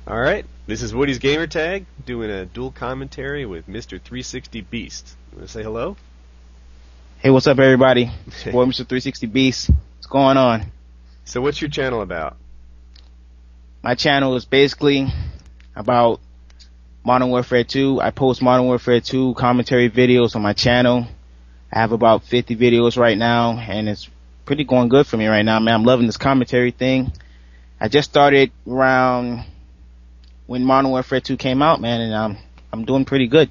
All right, this is WoodysGamertag doing a dual commentary with Mr36OBeasT. You want to say hello? Hey, what's up, everybody? It's your boy, Mr36OBeasT. What's going on? So, what's your channel about? My channel is basically about Modern Warfare 2. I post Modern Warfare 2 commentary videos on my channel. I have about 50 videos right now, and it's pretty going good for me right now, man. I'm loving this commentary thing. I just started around when Modern Warfare 2 came out, man, and I'm doing pretty good.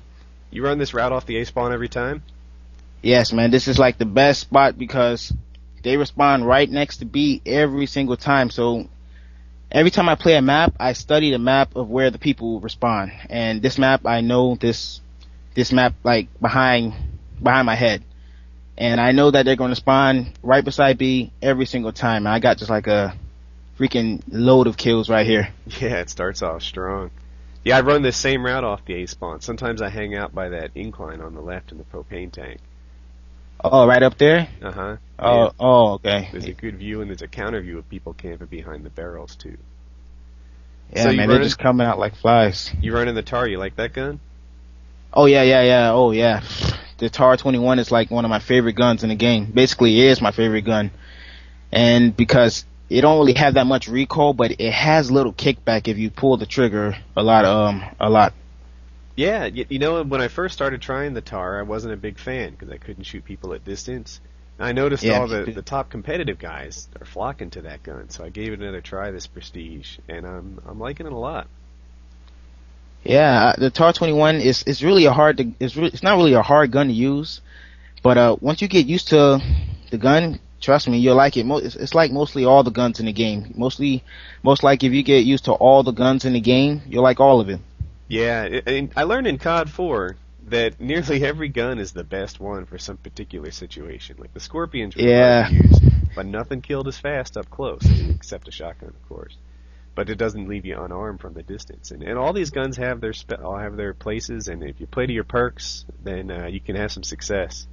You run this route off the A spawn every time? Yes, man. This is like the best spot because they respawn right next to B every single time. So every time I play a map, I study the map of where the people respawn. And this map, I know this map like behind my head. And I know that they're going to spawn right beside B every single time. And I got just like a freaking load of kills right here. Yeah, it starts off strong. Yeah, I run this same route off the A spawn. Sometimes I hang out by that incline on the left in the propane tank. Oh, right up there? Uh-huh. Oh, Yeah. oh, okay. There's a good view, and there's a counter view of people camping behind the barrels, too. Yeah, So man, they're just coming out like flies. You running the TAR, you like that gun? Oh, yeah. Oh, yeah. The TAR 21 is like one of my favorite guns in the game. Basically, it is my favorite gun. And because it don't really have that much recoil, but it has little kickback if you pull the trigger a lot. Yeah, you know, when I first started trying the TAR, I wasn't a big fan because I couldn't shoot people at distance. And I noticed all the top competitive guys are flocking to that gun, so I gave it another try this Prestige, and I'm liking it a lot. Yeah, the TAR 21 is really it's not really a hard gun to use, but once you get used to the gun, trust me, you'll like it. It's like mostly all the guns in the game. Most like if you get used to all the guns in the game, you'll like all of it. Yeah, I learned in COD 4 that nearly every gun is the best one for some particular situation. Like the Scorpion's really hard to use, but nothing killed as fast up close, except a shotgun, of course. But it doesn't leave you unarmed from the distance. And all these guns have their places, and if you play to your perks, then you can have some success.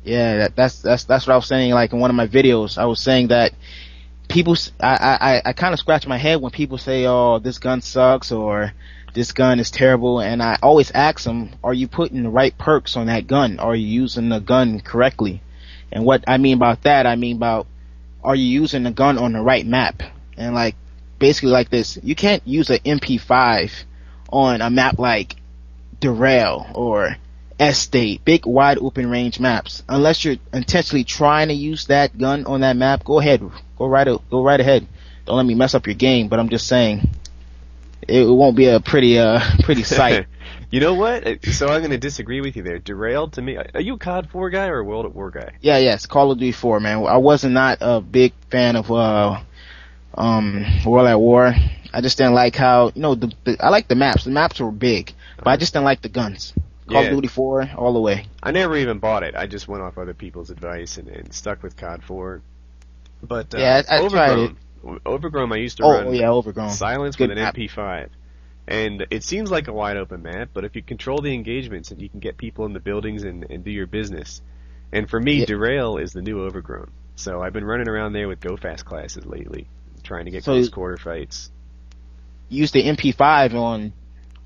Yeah, that's what I was saying. Like in one of my videos, I was saying that I kind of scratch my head when people say, "Oh, this gun sucks," or "This gun is terrible," and I always ask them, "Are you putting the right perks on that gun? Are you using the gun correctly?" And what I mean about that, I mean about, are you using the gun on the right map? And like basically like this, you can't use an MP5 on a map like Derail or Estate, big wide open range maps. Unless you're intentionally trying to use that gun on that map, go ahead, go right ahead. Don't let me mess up your game. But I'm just saying, it won't be a pretty sight. You know what? So I'm going to disagree with you there. Derailed to me. Are you a COD 4 guy or a World at War guy? Yes, Call of Duty 4, man. I wasn't not a big fan of World at War. I just didn't like how, I like the maps. The maps were big, but I just didn't like the guns. Call of Duty 4 all the way. I never even bought it. I just went off other people's advice and stuck with COD 4. But I tried it. Overgrown, I used to run Overgrown. Silence Good with an map. MP5. And it seems like a wide open map, but if you control the engagements and you can get people in the buildings and do your business. And for me, Derail is the new Overgrown. So I've been running around there with go fast classes lately, trying to get close quarter fights. Use the MP5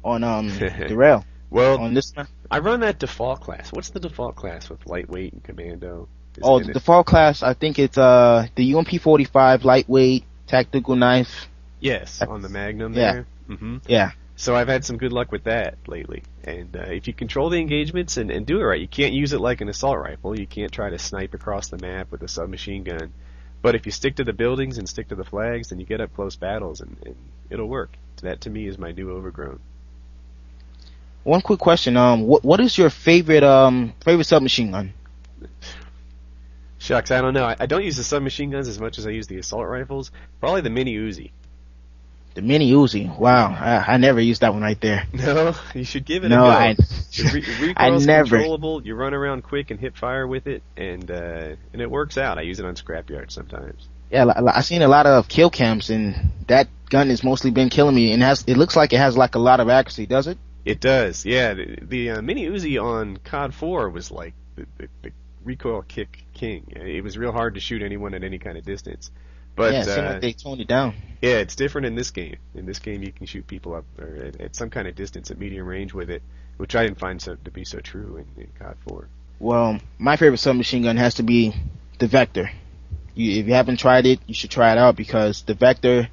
on Derail. Well, on this one? I run that default class. What's the default class with lightweight and commando? The default class, I think it's the UMP45 lightweight tactical knife. Yes, on the Magnum there. Mm-hmm. Yeah. So I've had some good luck with that lately. And if you control the engagements and do it right, you can't use it like an assault rifle. You can't try to snipe across the map with a submachine gun. But if you stick to the buildings and stick to the flags, then you get up close battles, and it'll work. That to me is my new Overgrown. One quick question. What is your favorite submachine gun? Shucks, I don't know. I don't use the submachine guns as much as I use the assault rifles. Probably the Mini Uzi. The Mini Uzi. Wow, I never used that one right there. No, you should give it a go. go. I never. Controllable. You run around quick and hit fire with it, and it works out. I use it on scrapyard sometimes. Yeah, I've seen a lot of kill cams, and that gun has mostly been killing me. And it looks like it has like a lot of accuracy. Does it? It does. Yeah, the Mini Uzi on COD 4 was like the recoil kick king. It was real hard to shoot anyone at any kind of distance. But yeah, it seemed like they toned it down. Yeah, it's different in this game. In this game, you can shoot people up or at some kind of distance at medium range with it, which I didn't find to be so true in COD 4. Well, my favorite submachine gun has to be the Vector. If you haven't tried it, you should try it out because the Vector,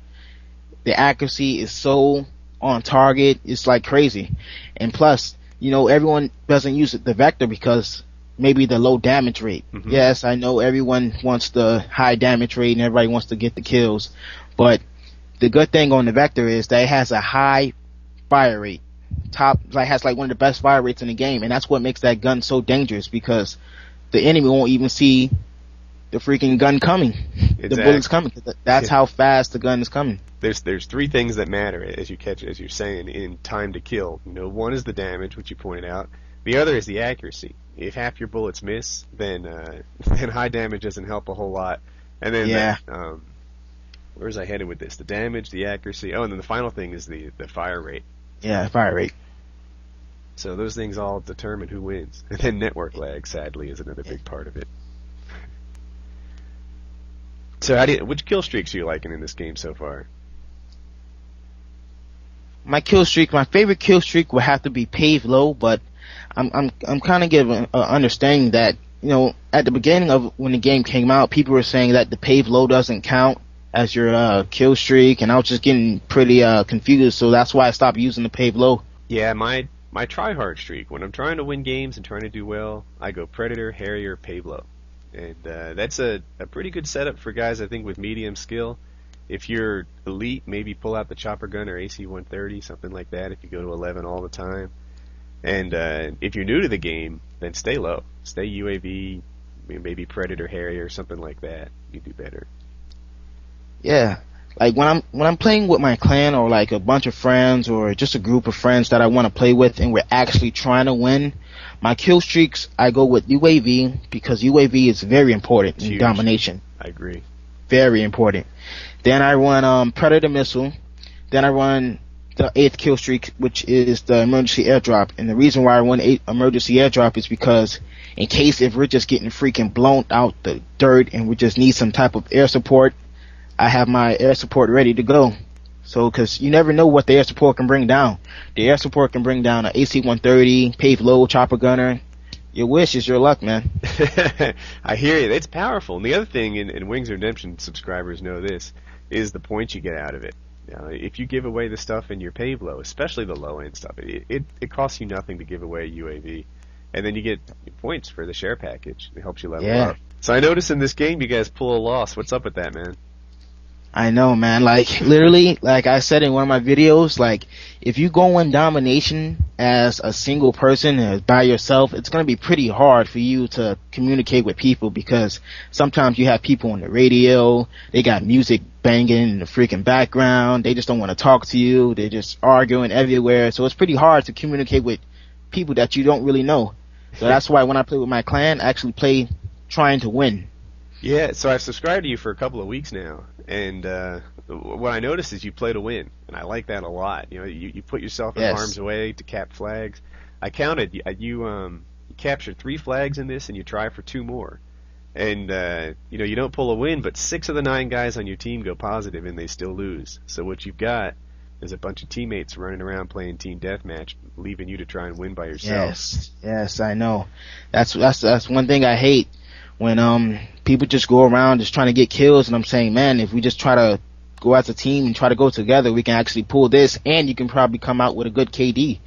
the accuracy is so on target, it's like crazy. And plus, everyone doesn't use the Vector because maybe the low damage rate. Mm-hmm. Yes, I know everyone wants the high damage rate and everybody wants to get the kills, but the good thing on the Vector is that it has a high fire rate. Has like one of the best fire rates in the game, and that's what makes that gun so dangerous because the enemy won't even see the freaking gun coming. Exactly. The bullets coming. That's how fast the gun is coming. There's three things that matter as you're saying, in time to kill. One is the damage, which you pointed out. The other is the accuracy. If half your bullets miss, then high damage doesn't help a whole lot. And then where was I headed with this? The damage, the accuracy. Oh, and then the final thing is the fire rate. Yeah, fire rate. So those things all determine who wins. And then network lag, sadly, is another big part of it. So which kill streaks are you liking in this game so far? My favorite kill streak would have to be pave low, but I'm kind of giving an understanding that, at the beginning of when the game came out, people were saying that the pave low doesn't count as your kill streak, and I was just getting pretty confused, so that's why I stopped using the pave low. Yeah, my try-hard streak, when I'm trying to win games and trying to do well, I go Predator, Harrier, pave low. And that's a pretty good setup for guys, I think, with medium skill. If you're elite, maybe pull out the chopper gun or AC-130, something like that, if you go to 11 all the time. And if you're new to the game, then stay low. Stay UAV, maybe Predator, Harrier, something like that. You do better. Yeah, like when I'm playing with my clan or like a bunch of friends or just a group of friends that I want to play with and we're actually trying to win, my kill streaks I go with UAV because UAV is very important in domination. I agree. Very important. Then I run Predator missile. Then I run the 8th kill streak, which is the emergency airdrop. And the reason why I run emergency airdrop is because in case if we're just getting freaking blown out the dirt and we just need some type of air support, I have my air support ready to go. So, cause you never know what the air support can bring down. The air support can bring down an AC-130, pave low, chopper gunner. Your wish is your luck, man. I hear you. It's powerful. And the other thing, and Wings Redemption subscribers know this, is the points you get out of it. If you give away the stuff in your pave low, especially the low end stuff, it costs you nothing to give away a UAV. And then you get points for the share package. It helps you level up. So I noticed in this game you guys pull a loss. What's up with that, man? I know, man. Like, literally, like I said in one of my videos, like, if you go in domination as a single person, by yourself, it's going to be pretty hard for you to communicate with people because sometimes you have people on the radio, they got music banging in the freaking background, they just don't want to talk to you, they're just arguing everywhere, so it's pretty hard to communicate with people that you don't really know. So that's why when I play with my clan, I actually play trying to win. Yeah, so I've subscribed to you for a couple of weeks now, and what I noticed is you play to win, and I like that a lot. You put yourself in harm's way to cap flags. I counted, you captured 3 flags in this, and you try for 2 more. And, you don't pull a win, but 6 of the 9 guys on your team go positive, and they still lose. So what you've got is a bunch of teammates running around playing team deathmatch, leaving you to try and win by yourself. Yes, I know. That's one thing I hate. When people just go around just trying to get kills, and I'm saying, man, if we just try to go as a team and try to go together, we can actually pull this, and you can probably come out with a good KD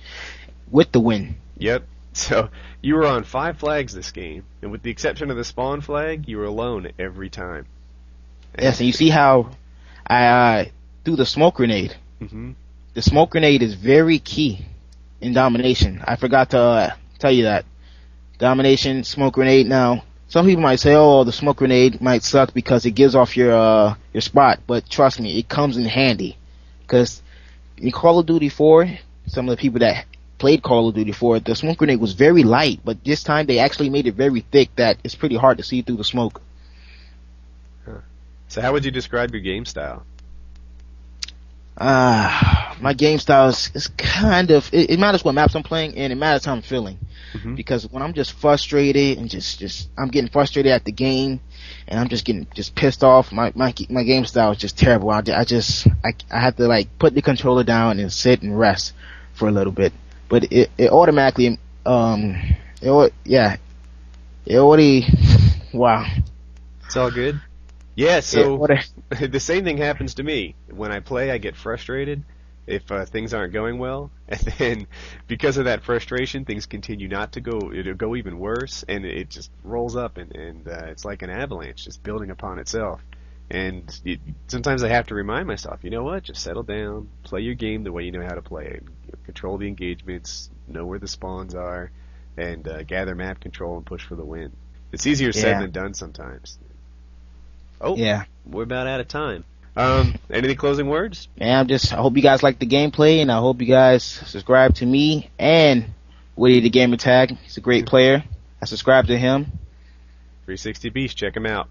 with the win. Yep. So you were on 5 flags this game, and with the exception of the spawn flag, you were alone every time. Yes, and you see how I threw the smoke grenade. Mm-hmm. The smoke grenade is very key in domination. I forgot to tell you that. Domination, smoke grenade. Now, some people might say, oh, the smoke grenade might suck because it gives off your spot, but trust me, it comes in handy. Because in Call of Duty 4, some of the people that played Call of Duty 4, the smoke grenade was very light, but this time they actually made it very thick that it's pretty hard to see through the smoke. Huh. So how would you describe your game style? my game style is kind of, it matters what maps I'm playing, and it matters how I'm feeling. Because when I'm just frustrated and I'm getting frustrated at the game, and I'm just getting pissed off, my game style is just terrible. I have to like put the controller down and sit and rest for a little bit. But it automatically, wow. It's all good. Yeah, so the same thing happens to me. When I play, I get frustrated if things aren't going well, and then because of that frustration, things continue not to go. It'll go even worse, and it just rolls up, and it's like an avalanche, just building upon itself. And sometimes I have to remind myself, you know what? Just settle down, play your game the way you know how to play it. Control the engagements, know where the spawns are, and gather map control and push for the win. It's easier said than done sometimes. Oh, yeah. We're about out of time. Any closing words? Yeah, I hope you guys like the gameplay, and I hope you guys subscribe to me and WoodysGamertag. He's a great player. I subscribe to him. 360Beast, check him out.